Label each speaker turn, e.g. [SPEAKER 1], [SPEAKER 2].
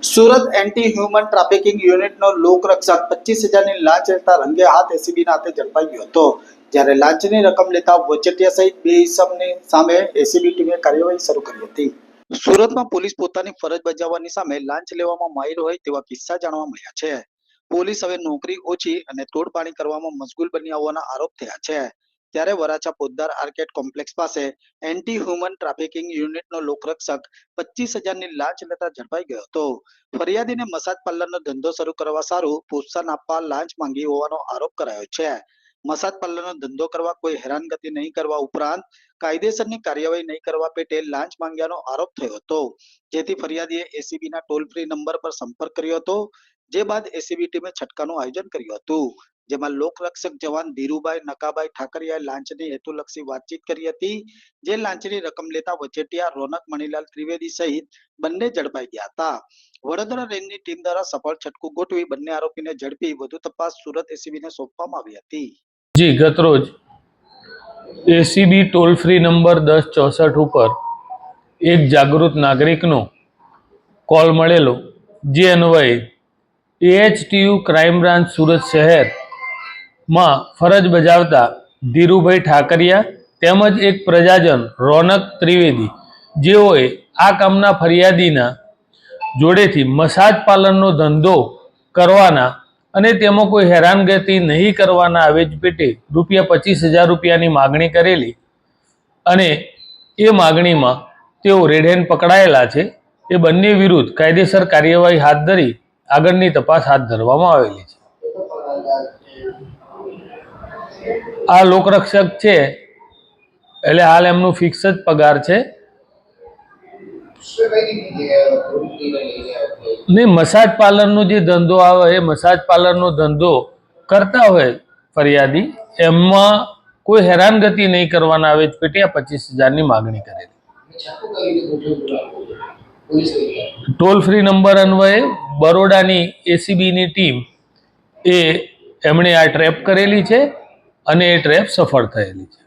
[SPEAKER 1] Surat anti human trafficking યુનિટનો લોકરક્ષક 25,000ની લાંચ લેતા રંગે હાથ એસીબીના હાથે ઝડપાઈ ગયો હતો। જ્યારે લાંચની રકમ લેતા વચેટિયા સહિત બે ઇસમની સામે એસીબી ટીમે કાર્યવાહી શરૂ કરી હતી। સુરતમાં પોલીસ પોતાની ફરજ બજાવવાની સામે લાંચ લેવામાં માહિર હોય તેવા કિસ્સા જાણવા મળ્યા છે। પોલીસ હવે નોકરી ઓછી અને તોડપાણી કરવામાં મશગુલ બન્યા હોવાના આરોપ થયા છે। ત્યારે વરાછા પોદ્દાર આર્કેડ કોમ્પ્લેક્સ પાસે એન્ટી હ્યુમન ટ્રાફિકિંગ યુનિટનો લોકરક્ષક 25,000ની લાંચ લેતા ઝડપાઈ ગયો હતો। ફરિયાદીને મસાજ પાર્લરનો ધંધો શરૂ કરવા સારું પ્રોત્સાહન આપવા લાંચ માંગી હોવાનો આરોપ કરાયો છે। મસાજ પાર્લરનો ધંધો કરવા કોઈ હેરાનગતિ નહીં કરવા ઉપરાંત કાયદેસરની કાર્યવાહી નહીં કરવા પેટે લાંચ માંગ્યાનો આરોપ થયો હતો, જેથી ફરિયાદીએ એસીબીના ટોલ ફ્રી નંબર પર સંપર્ક કર્યો હતો। જે બાદ એસીબી ટીમે છટકાનું આયોજન કર્યું હતું, જેમાં લોકરક્ષક જવાન ધીરુભાઈ નકાભાઈ ઠાકરિયાએ લાંચની હેતુલક્ષી વાતચીત કરી હતી। જે લાંચની રકમ લેતા વચેટિયા રોનક મણીલાલ ત્રિવેદી સહિત બંને ઝડપાઈ ગયા હતા। વડોદરા રેન્જની ટીમ દ્વારા સફળ છટકું ગોઠવી બંને આરોપીને ઝડપી વધુ તપાસ સુરત એસીબીને સોંપવામાં આવી હતી।
[SPEAKER 2] જી ગતરોજ એસીબી ટોલ ફ્રી નંબર 1064 ઉપર એક જાગૃત નાગરિકનો કોલ મળેલો, જે અન્વયે એએચટીયુ ક્રાઇમ બ્રાન્ચ સુરત શહેરમાં ફરજ બજાવતા ધીરુભાઈ ઠાકરિયા તેમજ એક પ્રજાજન રોનક ત્રિવેદી, જેઓએ આ કામના ફરિયાદીના જોડેથી મસાજ પાર્લરનો ધંધો કરવાના અને તેમાં કોઈ હેરાનગતિ નહીં કરવાના આવેજ પેટે ₹25,000ની માગણી કરેલી અને એ માગણીમાં તેઓ રેડ હેન્ડ પકડાયેલા છે। એ બંને વિરુદ્ધ કાયદેસર કાર્યવાહી હાથ ધરી આગળની તપાસ હાથ ધરવામાં આવેલી છે। આ લોકરક્ષક છે એટલે હાલ એમનું ફિક્સ જ પગાર છે। નહીં, મસાજ પાર્લરનો જે ધંધો આવે એ મસાજ પાર્લરનો ધંધો કરતા હોય ફરિયાદી, એમાં કોઈ હેરાનગતિ નહીં કરવાના આવે પેટે આ 25,000ની માગણી કરેલી। ટોલ ફ્રી નંબર અન્વયે બરોડાની એસીબીની ટીમ એમણે આ ટ્રેપ કરેલી છે અને એ ટ્રેપ સફળ થયેલી છે।